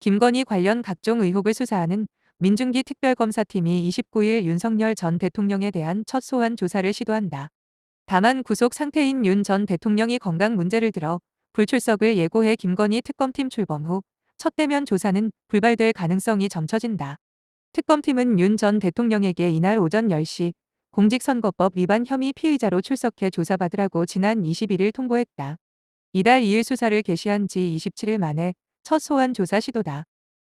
김건희 관련 각종 의혹을 수사하는 민중기 특별검사팀이 29일 윤석열 전 대통령에 대한 첫 소환 조사를 시도한다. 다만 구속 상태인 윤 전 대통령이 건강 문제를 들어 불출석을 예고해 김건희 특검팀 출범 후 첫 대면 조사는 불발될 가능성이 점쳐진다. 특검팀은 윤 전 대통령에게 이날 오전 10시 공직선거법 위반 혐의 피의자로 출석해 조사받으라고 지난 21일 통보했다. 이달 2일 수사를 개시한 지 27일 만에 첫 소환 조사 시도다.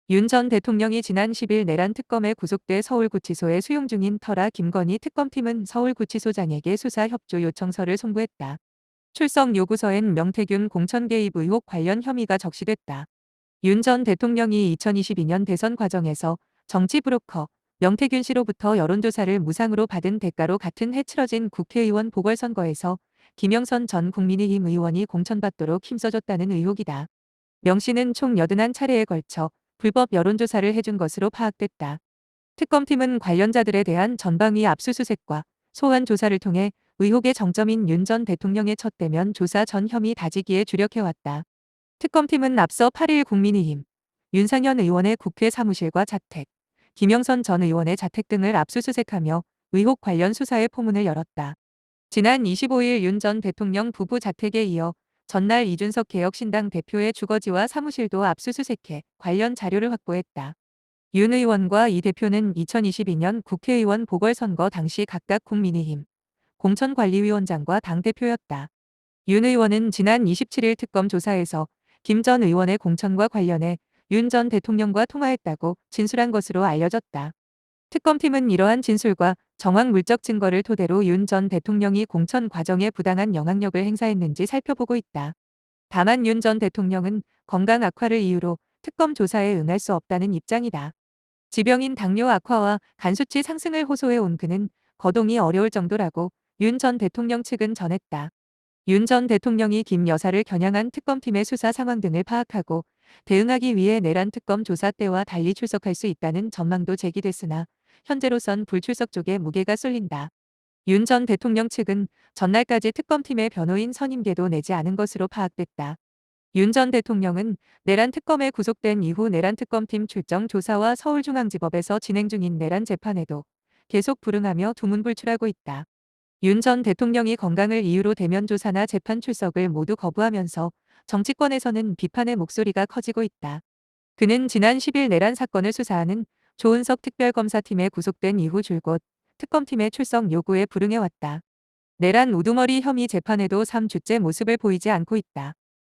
윤 전 대통령이 지난 10일 내란 특검에 구속돼 서울구치소에 수용 중인 터라 김건희 특검팀은 서울구치소장에게 수사 협조 요청서를 송부했다. 출석 요구서엔 명태균 공천 개입 의혹 관련 혐의가 적시됐다. 윤 전 대통령이 2022년 대선 과정에서 정치 브로커 명태균 씨로부터 여론조사를 무상으로 받은 대가로 같은 해 치러진 국회의원 보궐선거에서 김영선 전 국민의힘 의원이 공천받도록 힘써줬다는 의혹이다. 명 씨는 총 81차례에 걸쳐 불법 여론조사를 해준 것으로 파악됐다. 특검팀은 관련자들에 대한 전방위 압수수색과 소환 조사를 통해 의혹의 정점인 윤 전 대통령의 첫 대면 조사 전 혐의 다지기에 주력해왔다. 특검팀은 앞서 8일 국민의힘 윤상현 의원의 국회 사무실과 자택, 김영선 전 의원의 자택 등을 압수수색하며 의혹 관련 수사의 포문을 열었다. 지난 25일 윤 전 대통령 부부 자택에 이어 전날 이준석 개혁신당 대표의 주거지와 사무실도 압수수색해 관련 자료를 확보했다. 윤 의원과 이 대표는 2022년 국회의원 보궐선거 당시 각각 국민의힘 공천관리위원장과 당대표였다. 윤 의원은 지난 27일 특검 조사에서 김 전 의원의 공천과 관련해 윤 전 대통령과 통화했다고 진술한 것으로 알려졌다. 특검팀은 이러한 진술과 정황 물적 증거를 토대로 윤 전 대통령이 공천 과정에 부당한 영향력을 행사했는지 살펴보고 있다. 다만 윤 전 대통령은 건강 악화를 이유로 특검 조사에 응할 수 없다는 입장이다. 지병인 당뇨 악화와 간 수치 상승을 호소해 온 그는 거동이 어려울 정도라고 윤 전 대통령 측은 전했다. 윤 전 대통령이 김 여사를 겨냥한 특검팀의 수사 상황 등을 파악하고 대응하기 위해 내란 특검 조사 때와 달리 출석할 수 있다는 전망도 제기됐으나 현재로선 불출석 쪽에 무게가 쏠린다. 윤 전 대통령 측은 전날까지 특검팀의 변호인 선임계도 내지 않은 것으로 파악됐다. 윤 전 대통령은 내란 특검에 구속된 이후 내란 특검팀 출정 조사와 서울중앙지법에서 진행 중인 내란 재판에도 계속 불응하며 두문불출하고 있다. 윤 전 대통령이 건강을 이유로 대면 조사나 재판 출석을 모두 거부하면서 정치권에서는 비판의 목소리가 커지고 있다. 그는 지난 10일 내란 사건을 수사하는 조은석 특별검사팀에 구속된 이후 줄곧 특검팀의 출석 요구에 불응해왔다. 내란 우두머리 혐의 재판에도 3주째 모습을 보이지 않고 있다.